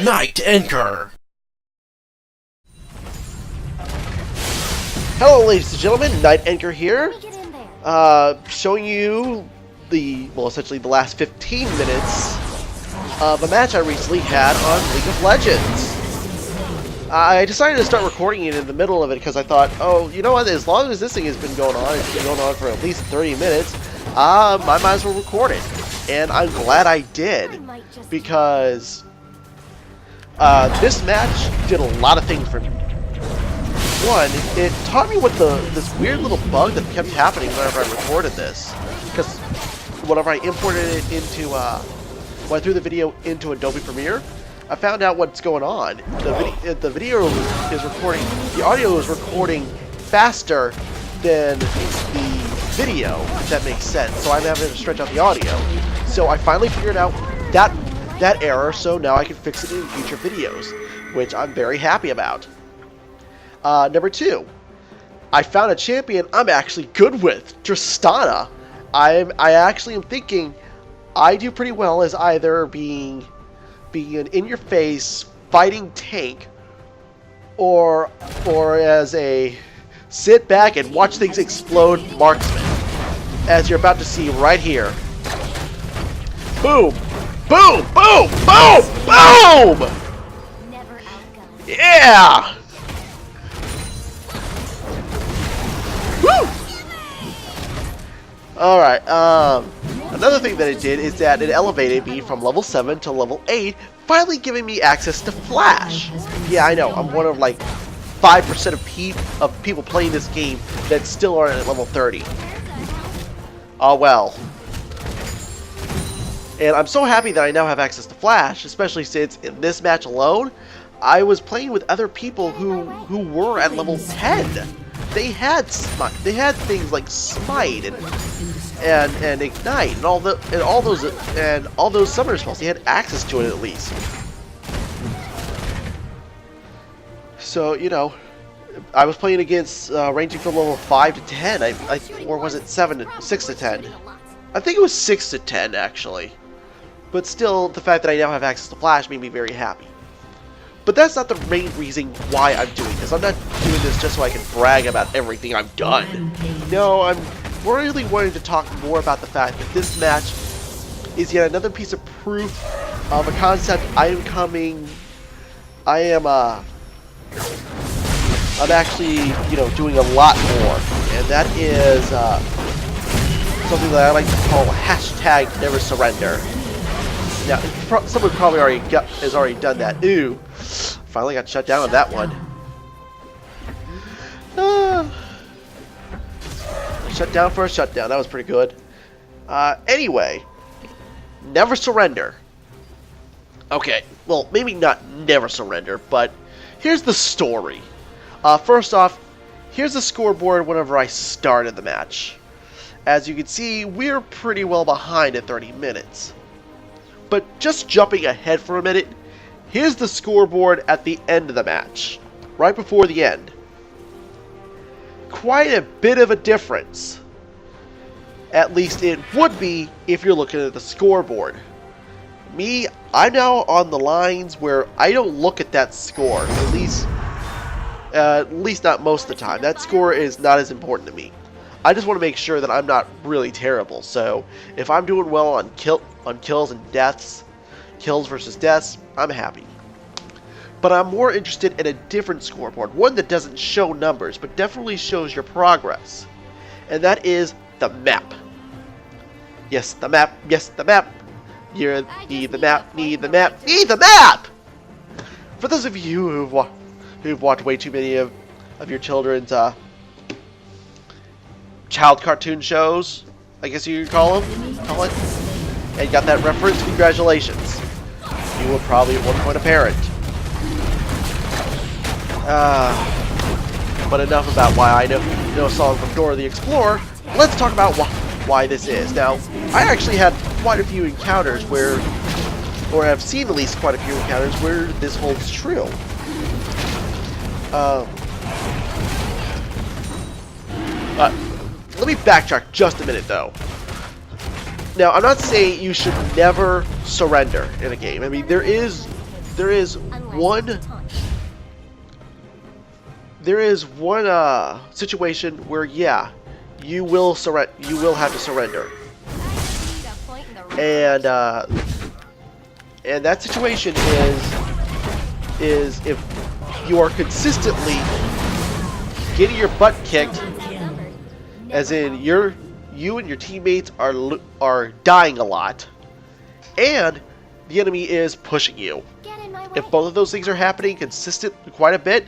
Night Anchor. Hello, ladies and gentlemen, Night Anchor here, showing you essentially the last 15 minutes of a match I recently had on League of Legends. I decided to start recording it in the middle of it because I thought, oh, you know what, as long as this thing has been going on, it's been going on for at least 30 minutes, I might as well record it. And I'm glad I did, because this match did a lot of things for me. One, it taught me what this weird little bug that kept happening whenever I recorded this. Because whenever I imported it into, when I threw the video into Adobe Premiere, I found out what's going on. The video is recording, the audio is recording faster than the video, if that makes sense. So I'm having to stretch out the audio. So I finally figured out that error, so now I can fix it in future videos, which I'm very happy about. Number 2, I found a champion I'm actually good with, Tristana. I actually am thinking I do pretty well as either being an in-your-face fighting tank, or as a sit back and watch things explode marksman, as you're about to see right here. Boom! Boom! Boom! Boom! Boom! Yeah! Woo! Alright, another thing that it did is that it elevated me from level 7 to level 8, finally giving me access to Flash. Yeah, I know, I'm one of like 5% of people playing this game that still aren't at level 30. Oh well. And I'm so happy that I now have access to Flash, especially since in this match alone, I was playing with other people who were at level 10. They had things like Smite and Ignite and all those summoner spells. They had access to it at least. So you know, I was playing against ranging from level 5 to 10, or was it 6 to 10? I think it was 6 to 10 actually. But still, the fact that I now have access to Flash made me very happy. But that's not the main reason why I'm doing this. I'm not doing this just so I can brag about everything I've done. No, I'm really wanting to talk more about the fact that this match is yet another piece of proof of a concept I'm actually, you know, doing a lot more. And that is something that I like to call hashtag never surrender. Now, someone probably has already done that. Ooh, finally got shut down on that one. Shut down for a shutdown. That was pretty good. Anyway, never surrender. Okay, well, maybe not never surrender, but here's the story. First off, here's the scoreboard whenever I started the match. As you can see, we're pretty well behind at 30 minutes. But just jumping ahead for a minute, here's the scoreboard at the end of the match, right before the end. Quite a bit of a difference. At least it would be if you're looking at the scoreboard. Me, I'm now on the lines where I don't look at that score, at least not most of the time. That score is not as important to me. I just want to make sure that I'm not really terrible. So if I'm doing well on kills and deaths, kills versus deaths, I'm happy. But I'm more interested in a different scoreboard, one that doesn't show numbers, but definitely shows your progress. And that is the map. Yes, the map. Yes, the map. You need the map. Need the map. Need the map. For those of you who've watched way too many of your children's child cartoon shows, I guess you could call it, and got that reference, congratulations. You were probably at one point a parent. But enough about why I know a song from Dora the Explorer. Let's talk about why this is. Now, I actually had quite a few encounters or have seen at least quite a few encounters where this holds true. Let me backtrack just a minute, though. Now, I'm not saying you should never surrender in a game. I mean, there is there is one situation where, yeah, you will have to surrender, and that situation is if you are consistently getting your butt kicked, as in you and your teammates are dying a lot, and the enemy is pushing you. If both of those things are happening consistent quite a bit,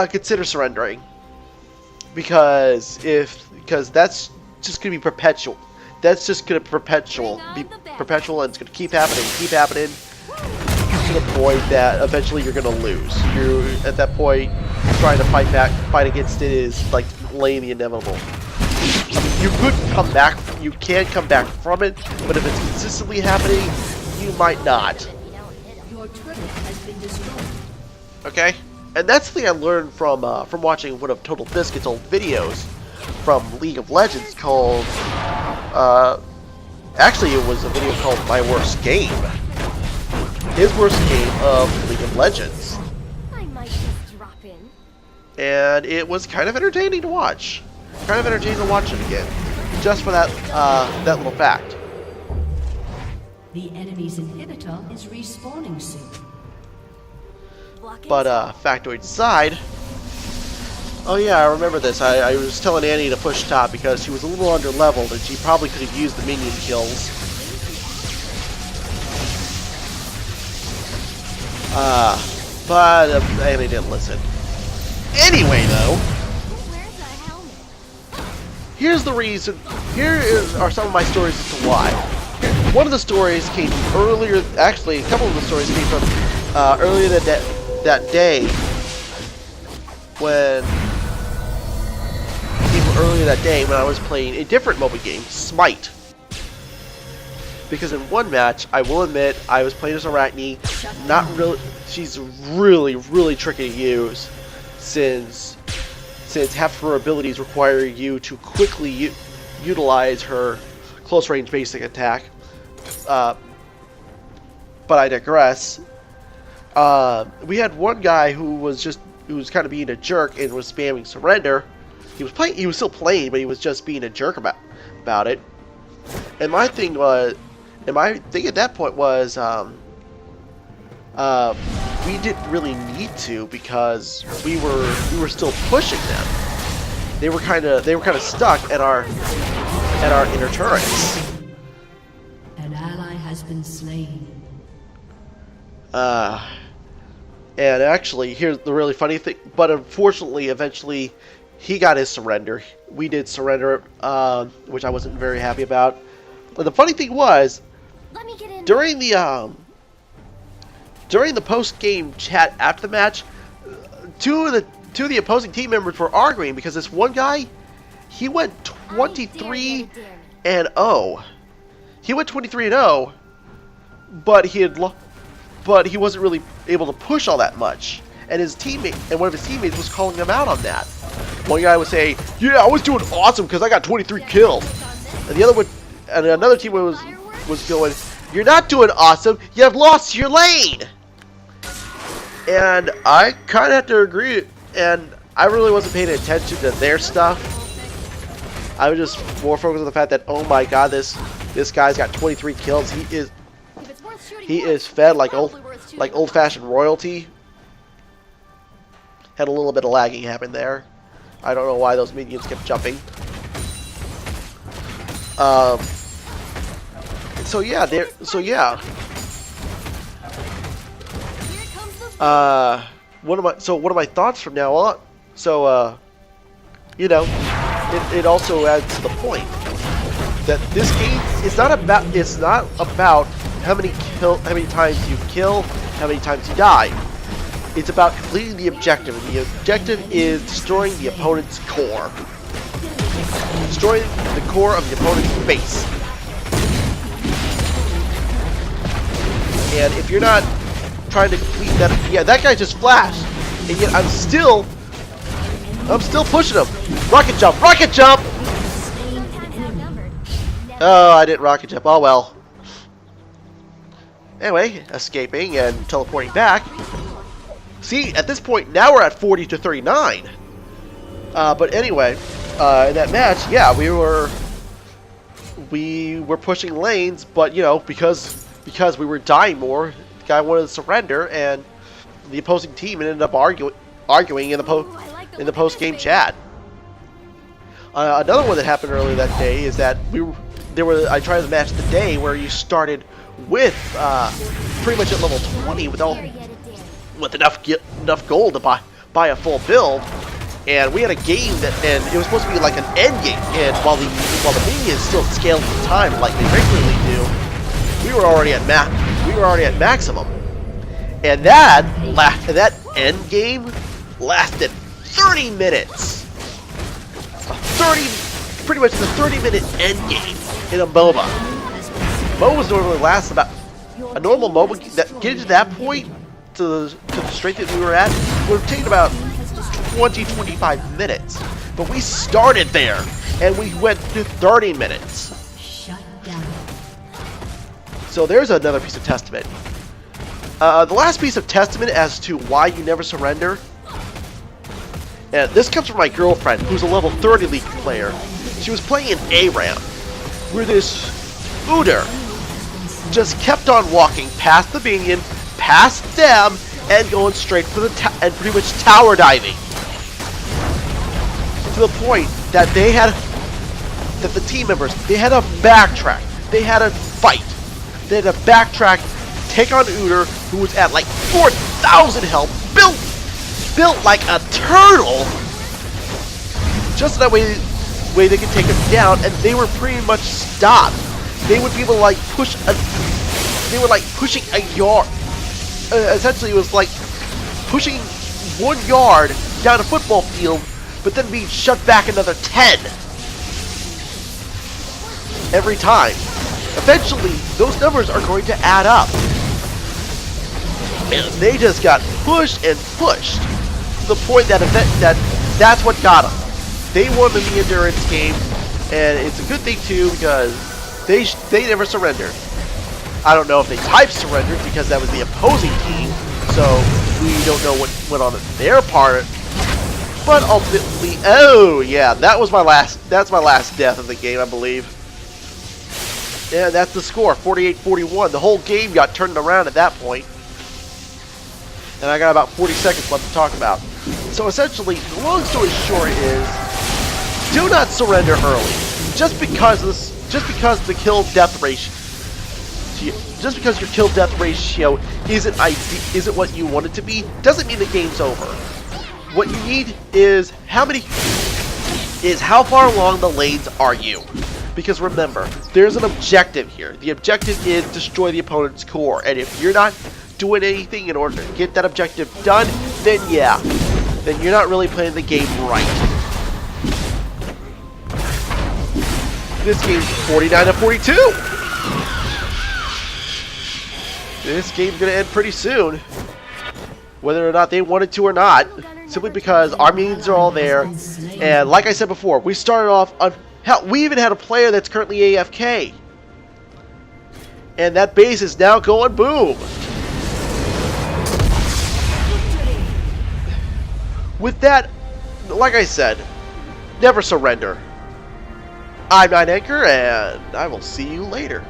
consider surrendering, because that's just gonna be perpetual. That's just gonna be perpetual, and it's gonna keep happening to the point that eventually you're gonna lose. You're at that point trying to fight against it is like laying the inevitable. I mean, you could come back, you can come back from it, but if it's consistently happening, you might not. Okay, and that's the thing I learned from watching one of Total Biscuit's old videos from League of Legends called, actually it was a video called My Worst Game. His worst game of League of Legends. I might just drop in. And it was kind of entertaining to watch. Kind of entertaining to watch it again, just for that little fact. The enemy's inhibitor is respawning soon. But factoid aside, oh yeah, I remember this. I was telling Annie to push top because she was a little under leveled and she probably could have used the minion kills. But Annie didn't listen. Anyway, though, here's the reason. Are some of my stories as to why. One of the stories came earlier. Actually, a couple of the stories came from earlier that day when I was playing a different MOBA game, Smite. Because in one match, I will admit, I was playing as Arachne. Not really. She's really, really tricky to use, since half of her abilities require you to quickly utilize her close range basic attack. But I digress. We had one guy who was kind of being a jerk and was spamming surrender. He was still playing, but he was just being a jerk about it. And my thing at that point was, we didn't really need to, because we were still pushing them. They were kind of stuck at our inner turrets. An ally has been slain. And actually, here's the really funny thing. But unfortunately, eventually, he got his surrender. We did surrender, which I wasn't very happy about. But the funny thing was, during the post-game chat after the match, two of the opposing team members were arguing because this one guy, he went 23-0. He went 23-0, but he wasn't really able to push all that much. And one of his teammates was calling him out on that. One guy would say, "Yeah, I was doing awesome because I got 23 kills," and another team was going, "You're not doing awesome. You have lost your lane." And I kind of have to agree, and I really wasn't paying attention to their stuff. I was just more focused on the fact that, oh my god, this guy's got 23 kills. He is fed like old-fashioned royalty. Had a little bit of lagging happen there. I don't know why those minions kept jumping. So yeah. One of my thoughts from now on. So it also adds to the point that this game it's not about how many times you kill, how many times you die. It's about completing the objective, and the objective is destroying the opponent's core. Destroying the core of the opponent's base. And if you're not trying to complete that, yeah, that guy just flashed, and yet I'm still pushing him. Rocket jump, rocket jump! Oh, I didn't rocket jump. Oh well. Anyway, escaping and teleporting back. See, at this point, now we're at 40 to 39. But anyway, in that match, yeah, we were pushing lanes, but you know, because we were dying more, the guy wanted to surrender, and the opposing team ended up arguing in the post-game chat. Another one that happened earlier that day is that I tried the match today where you started with pretty much at level 20 with enough gold to buy a full build, and we had a game and it was supposed to be like an end game, and while the minions still scaled the time like they regularly do, we were already at maximum, and that end game lasted 30 minutes. Pretty much the 30-minute end game in a MOBA. MOBAs normally last about a normal MOBA getting to that point, to the strength that we were at, would have taken about 20-25 minutes. But we started there, and we went to 30 minutes. Shut down. So there's another piece of testament. The last piece of testament as to why you never surrender. And this comes from my girlfriend, who's a level 30 League player. She was playing in Ration, where this Udyr just kept on walking past the minion, past them, and going straight for the and pretty much tower diving. To the point that the team members, they had to backtrack. They had to fight. They had to backtrack, take on Udyr, who was at like 4,000 health, built like a turtle, just that way they could take him down, and they were pretty much stopped. They would be able to like pushing a yard. Essentially, it was like pushing 1 yard down a football field, but then being shut back another 10 every time. Eventually, those numbers are going to add up, and they just got pushed and pushed. The point that's what got them. They won the endurance game, and it's a good thing too because they never surrendered. I don't know if they typed surrendered because that was the opposing team, so we don't know what went on their part. But ultimately, oh yeah, that's my last death of the game, I believe. And that's the score, 48-41. The whole game got turned around at that point. And I got about 40 seconds left to talk about. So essentially, the long story short is, do not surrender early. Just because the kill-death ratio, just because your kill-death ratio isn't what you want it to be, doesn't mean the game's over. What you need is how far along the lanes are you? Because remember, there's an objective here. The objective is destroy the opponent's core, and if you're not doing anything in order to get that objective done, then yeah, then you're not really playing the game right. This game's 49-42. This game's gonna end pretty soon, whether or not they wanted to or not, simply because our minions are all there. And like I said before, we started off on hell. We even had a player that's currently AFK, and that base is now going boom. With that, like I said, never surrender. I'm Night Anchor, and I will see you later.